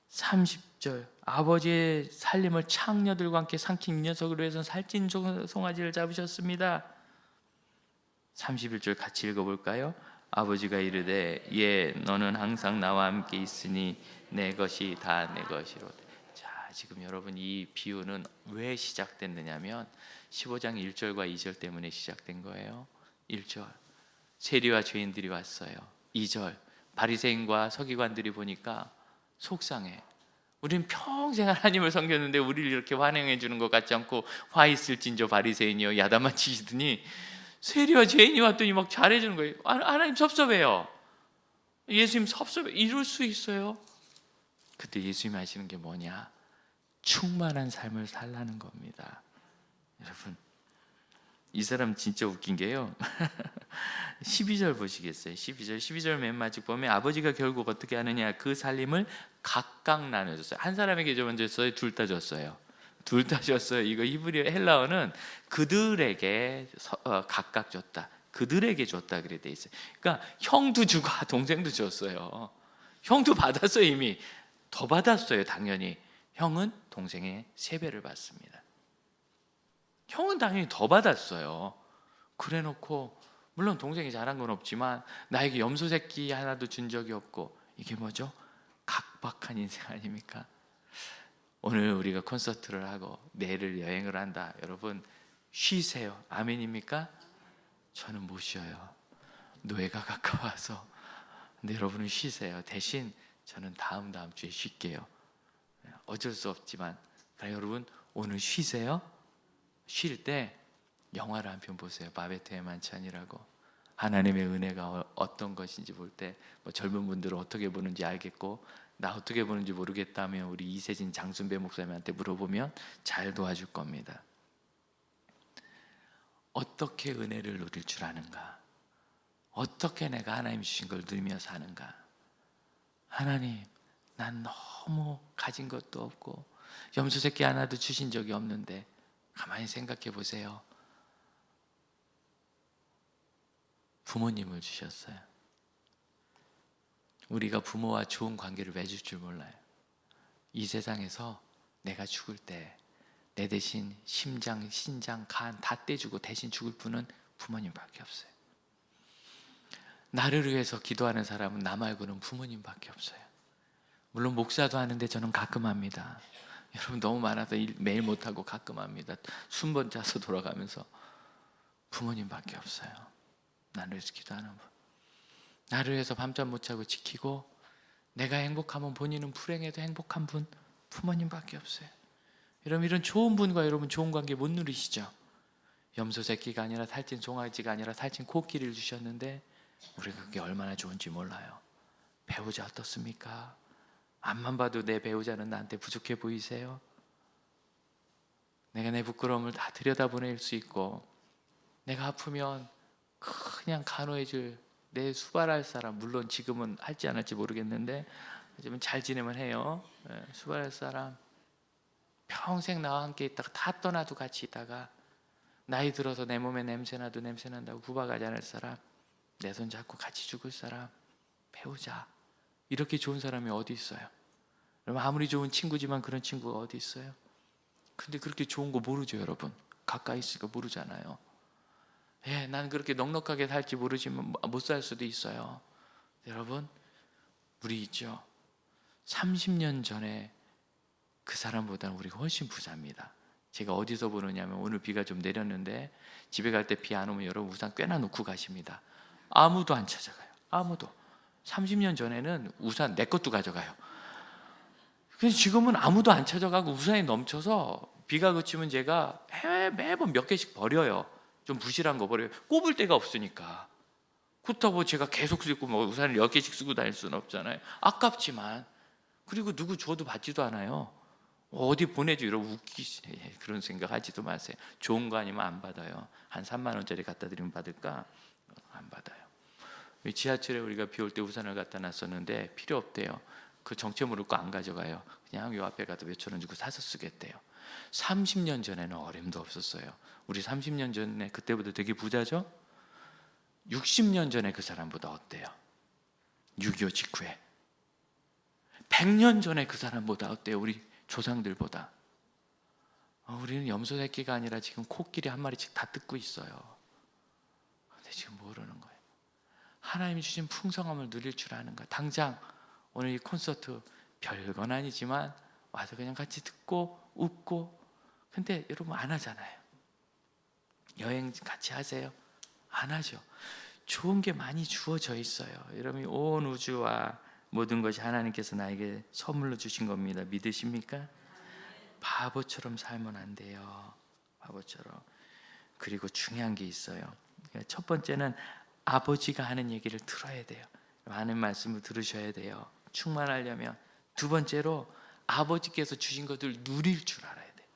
30절 아버지의 살림을 창녀들과 함께 삼킨 녀석으로 해서 살찐 송아지를 잡으셨습니다. 31절 같이 읽어볼까요? 아버지가 이르되 예 너는 항상 나와 함께 있으니 내 것이 다 내 것이로. 자, 지금 여러분 이 비유는 왜 시작됐느냐면 15장 1절과 2절 때문에 시작된 거예요. 1절 세리와 죄인들이 왔어요. 2절 바리새인과 서기관들이 보니까 속상해. 우린 평생 하나님을 섬겼는데 우리를 이렇게 환영해 주는 것 같지 않고 화 있을진저 바리새인이여 야단만 치시더니 세리와 죄인이 왔더니 막 잘해 주는 거예요. 하나님 섭섭해요. 예수님 섭섭해. 이럴 수 있어요? 그때 예수님이 하시는 게 뭐냐? 충만한 삶을 살라는 겁니다. 여러분 이 사람 진짜 웃긴 게요. 12절 보시겠어요? 12절 맨 마지막 보면 아버지가 결국 어떻게 하느냐? 그 살림을 각각 나눠줬어요. 한 사람에게 먼저 줬어요? 둘 다 줬어요? 둘 다 줬어요. 이거 히브리 헬라어는 그들에게 각각 줬다. 그들에게 줬다 그래 돼 있어요. 그러니까 형도 주고 동생도 줬어요. 형도 받았어요. 이미 더 받았어요. 당연히 형은 동생의 3배를 받습니다. 형은 당연히 더 받았어요. 그래 놓고 물론 동생이 잘한 건 없지만 나에게 염소 새끼 하나도 준 적이 없고 이게 뭐죠? 각박한 인생 아닙니까? 오늘 우리가 콘서트를 하고 내일 여행을 한다. 여러분 쉬세요. 아멘입니까? 저는 못 쉬어요. 노예가 가까워서. 근데 여러분은 쉬세요. 대신 저는 다음 주에 쉴게요. 어쩔 수 없지만 여러분 오늘 쉬세요. 쉴 때 영화를 한 편 보세요. 바베트의 만찬이라고. 하나님의 은혜가 어떤 것인지 볼 때 젊은 분들은 어떻게 보는지 알겠고 나 어떻게 보는지 모르겠다면 우리 이세진 장순배 목사님한테 물어보면 잘 도와줄 겁니다. 어떻게 은혜를 누릴 줄 아는가? 어떻게 내가 하나님 주신 걸 누리며 사는가? 하나님, 난 너무 가진 것도 없고 염소 새끼 하나도 주신 적이 없는데 가만히 생각해 보세요. 부모님을 주셨어요. 우리가 부모와 좋은 관계를 맺을 줄 몰라요. 이 세상에서 내가 죽을 때 내 대신 심장, 신장, 간 다 떼주고 대신 죽을 분은 부모님밖에 없어요. 나를 위해서 기도하는 사람은 나 말고는 부모님밖에 없어요. 물론 목사도 하는데 저는 가끔 합니다. 여러분 너무 많아서 매일 못하고 가끔 합니다. 순번 짜서 돌아가면서. 부모님밖에 없어요. 나를 위해서 기도하는 분, 나를 위해서 밤잠 못 자고 지키고 내가 행복하면 본인은 불행해도 행복한 분, 부모님밖에 없어요. 여러분 이런 좋은 분과 여러분 좋은 관계 못 누리시죠? 염소 새끼가 아니라 살찐 송아지가 아니라 살찐 코끼리를 주셨는데 우리가 그게 얼마나 좋은지 몰라요. 배우자 어떻습니까? 앞만 봐도 내 배우자는 나한테 부족해 보이세요? 내가 내 부끄러움을 다 들여다보낼 수 있고 내가 아프면 그냥 간호해줄 내 수발할 사람, 물론 지금은 할지 안 할지 모르겠는데 하지만 잘 지내면 해요. 수발할 사람, 평생 나와 함께 있다가 다 떠나도 같이 있다가 나이 들어서 내 몸에 냄새나도 냄새난다고 구박하지 않을 사람, 내 손 잡고 같이 죽을 사람, 배우자. 이렇게 좋은 사람이 어디 있어요? 여러분 아무리 좋은 친구지만 그런 친구가 어디 있어요? 근데 그렇게 좋은 거 모르죠 여러분. 가까이 있으니까 모르잖아요. 난 그렇게 넉넉하게 살지 모르지만 못 살 수도 있어요. 여러분 우리 있죠. 30년 전에 그 사람보다는 우리가 훨씬 부자입니다. 제가 어디서 보느냐면 오늘 비가 좀 내렸는데 집에 갈 때 비 안 오면 여러분 우산 꽤나 놓고 가십니다. 아무도 안 찾아가요. 아무도. 30년 전에는 우산 내 것도 가져가요. 근데 지금은 아무도 안 찾아가고 우산이 넘쳐서 비가 그치면 제가 매번 몇 개씩 버려요. 좀 부실한 거 버려요. 꼽을 데가 없으니까. 그렇다고 제가 계속 쓰고 뭐 우산을 10개씩 쓰고 다닐 수는 없잖아요. 아깝지만. 그리고 누구 줘도 받지도 않아요. 어디 보내줘 이러고 그런 생각 하지도 마세요. 좋은 거 아니면 안 받아요. 한 3만 원짜리 갖다 드리면 받을까? 안 받아요. 지하철에 우리가 비 올 때 우산을 갖다 놨었는데 필요 없대요. 그 정체 모를 거 안 가져가요. 그냥 요 앞에 가서 몇천 원 주고 사서 쓰겠대요. 30년 전에는 어림도 없었어요. 우리 30년 전에 그때보다 되게 부자죠? 60년 전에 그 사람보다 어때요? 6.25 직후에 100년 전에 그 사람보다 어때요? 우리 조상들보다. 우리는 염소 새끼가 아니라 지금 코끼리 한 마리씩 다 뜯고 있어요. 근데 지금 모르는 거예요. 하나님이 주신 풍성함을 누릴 줄 아는가. 당장 오늘 이 콘서트 별건 아니지만 와서 그냥 같이 듣고 웃고. 근데 여러분 안 하잖아요. 여행 같이 하세요? 안 하죠. 좋은 게 많이 주어져 있어요. 여러분 온 우주와 모든 것이 하나님께서 나에게 선물로 주신 겁니다. 믿으십니까? 바보처럼 살면 안 돼요. 바보처럼. 그리고 중요한 게 있어요. 첫 번째는 아버지가 하는 얘기를 들어야 돼요. 많은 말씀을 들으셔야 돼요. 충만하려면. 두 번째로 아버지께서 주신 것을 누릴 줄 알아야 돼요.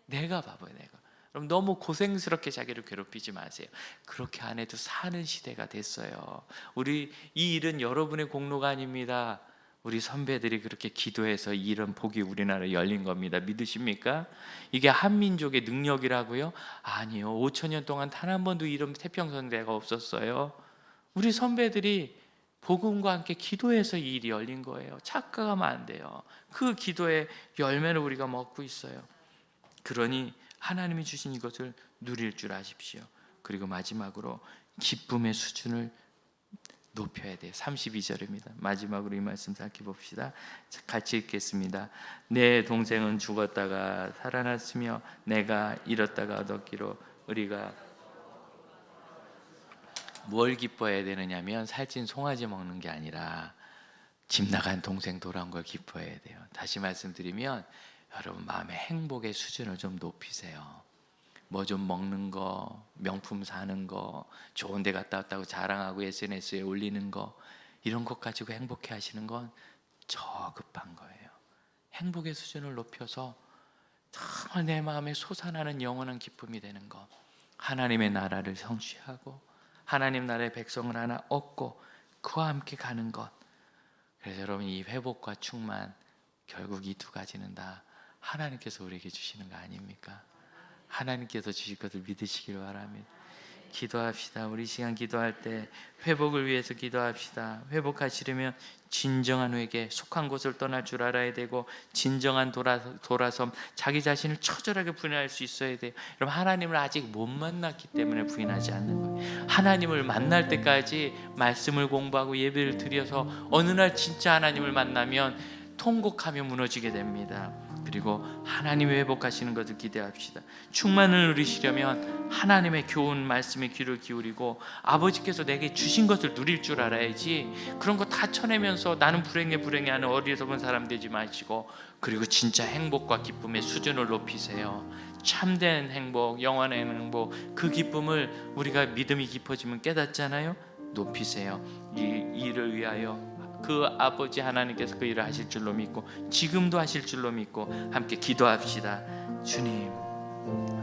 내가 바보예요. 내가. 그럼 너무 고생스럽게 자기를 괴롭히지 마세요. 그렇게 안 해도 사는 시대가 됐어요. 우리 이 일은 여러분의 공로가 아닙니다. 우리 선배들이 그렇게 기도해서 이런 복이 우리나라에 열린 겁니다. 믿으십니까? 이게 한민족의 능력이라고요? 아니요. 5천 년 동안 단 한 번도 이런 태평성대가 없었어요. 우리 선배들이 복음과 함께 기도해서 이 일이 열린 거예요. 착각하면 안 돼요. 그 기도의 열매를 우리가 먹고 있어요. 그러니 하나님이 주신 이것을 누릴 줄 아십시오. 그리고 마지막으로 기쁨의 수준을 높여야 돼요. 32절입니다. 마지막으로 이 말씀 살펴봅시다. 같이 읽겠습니다. 내 동생은 죽었다가 살아났으며 내가 잃었다가 얻었기로 우리가 뭘 기뻐해야 되느냐면 살찐 송아지 먹는 게 아니라 집 나간 동생 돌아온 걸 기뻐해야 돼요. 다시 말씀드리면 여러분 마음의 행복의 수준을 좀 높이세요. 뭐 좀 먹는 거, 명품 사는 거, 좋은 데 갔다 왔다고 자랑하고 SNS에 올리는 거, 이런 것 가지고 행복해 하시는 건 저급한 거예요. 행복의 수준을 높여서 정말 내 마음에 솟아나는 영원한 기쁨이 되는 것, 하나님의 나라를 성취하고 하나님 나라의 백성을 하나 얻고 그와 함께 가는 것. 그래서 여러분 이 회복과 충만, 결국 이 두 가지는 다 하나님께서 우리에게 주시는 거 아닙니까? 하나님께서 주실 것을 믿으시길 바랍니다. 기도합시다. 우리 시간 기도할 때 회복을 위해서 기도합시다. 회복하시려면 진정한 회개, 속한 곳을 떠날 줄 알아야 되고, 진정한 돌아섬, 자기 자신을 처절하게 부인할 수 있어야 돼요. 여러분, 하나님을 아직 못 만났기 때문에 부인하지 않는 거예요. 하나님을 만날 때까지 말씀을 공부하고 예배를 드려서 어느 날 진짜 하나님을 만나면 통곡하며 무너지게 됩니다. 그리고 하나님이 회복하시는 것을 기대합시다. 충만을 누리시려면 하나님의 교훈 말씀에 귀를 기울이고, 아버지께서 내게 주신 것을 누릴 줄 알아야지 그런 거 다 쳐내면서 나는 불행해 하는 어리석은 사람 되지 마시고, 그리고 진짜 행복과 기쁨의 수준을 높이세요. 참된 행복, 영원한 행복, 그 기쁨을 우리가 믿음이 깊어지면 깨닫잖아요. 높이세요. 이 일을 위하여 그 아버지 하나님께서 그 일을 하실 줄로 믿고, 지금도 하실 줄로 믿고 함께 기도합시다. 주님,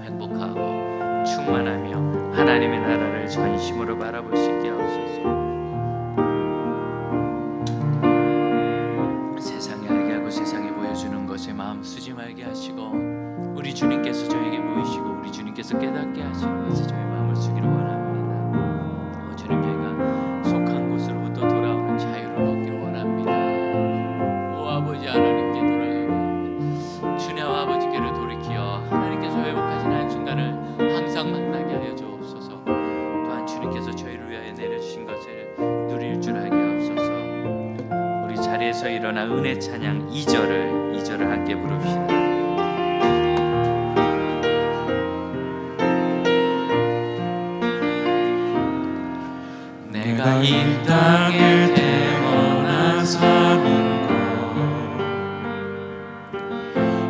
행복하고 충만하며 하나님의 나라를 전심으로 바라볼 수 있게 하옵소서. 세상에 알게 하고 세상에 보여주는 것에 마음 쓰지 말게 하시고, 우리 주님께서 저에게 보이시고 우리 주님께서 깨닫게 하시는 것에 저희 마음을 쓰기를 원합니다. 주님, 저희가 속한 곳으로부터 돌아오는 자유를 얻기를 원합니다. 오 아버지 하나님께 돌아가고 주님 아버지께로 돌이키어 하나님께서 회복하신 한순간을 항상 만나게 하여 주옵소서. 또한 주님께서 저희를 위하여 내려주신 것을 누릴 줄 알게 하옵소서. 우리 자리에서 일어나 은혜 찬양 2절을 함께 부릅시다. 내가 이 땅에 태어나 사는 것,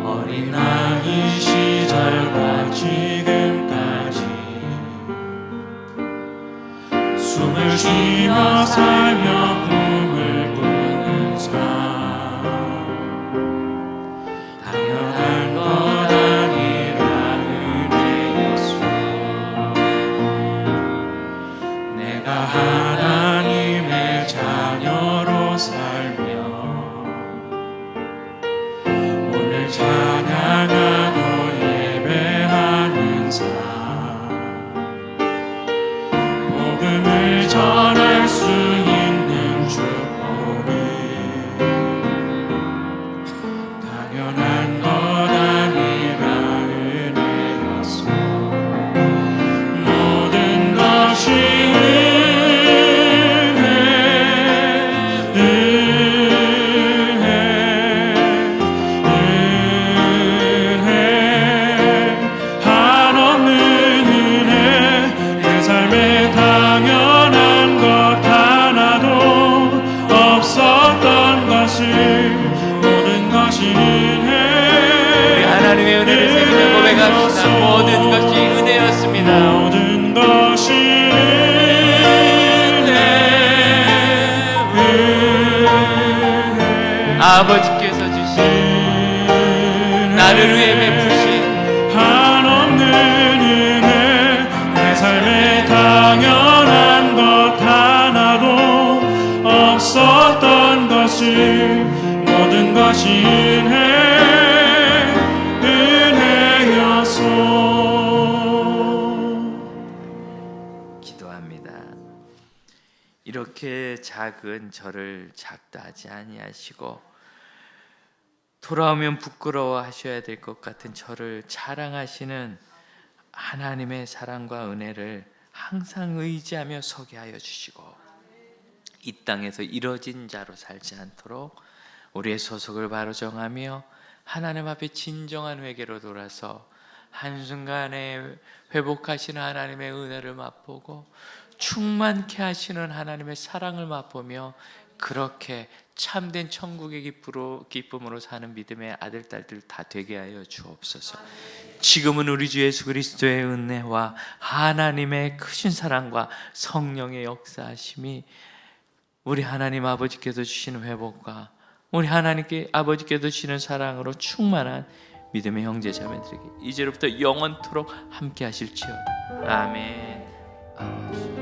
어린아이 시절과 지금까지 숨을 쉬며 살며 꿈을 꾸는 삶, 당연한 것 아니라 은혜였어. 내가 하나님의 자녀로 살며 오늘 찬양하고 예배하는 삶, 복음을 전할 수 있는 축복이 당연한 것 아니라 은혜였어. 모든 것이 하나님의 은혜를 새기며 고백합시다. 모든 것이 은혜였습니다. 모든 것이 은혜. 아버지께서 주신 나를 위해 베푸신 한없는 은혜, 내 삶에 당연한 것 하나도 없었던 것이 모든 것이 은혜였소. 기도합니다. 이렇게 작은 저를 작다 하지 아니하시고 돌아오면 부끄러워하셔야 될 것 같은 저를 자랑하시는 하나님의 사랑과 은혜를 항상 의지하며 서게 하여 주시고, 이 땅에서 이뤄진 자로 살지 않도록 우리의 소속을 바로 정하며 하나님 앞에 진정한 회개로 돌아서 한순간에 회복하시는 하나님의 은혜를 맛보고 충만케 하시는 하나님의 사랑을 맛보며 그렇게 참된 천국의 기쁨으로 사는 믿음의 아들, 딸들 다 되게 하여 주옵소서. 지금은 우리 주 예수 그리스도의 은혜와 하나님의 크신 사랑과 성령의 역사하심이 우리 하나님 아버지께서 주시는 회복과 우리 하나님께 아버지께서 주시는 사랑으로 충만한 믿음의 형제 자매들에게 이제로부터 영원토록 함께 하실지어다. 아멘. 아버지.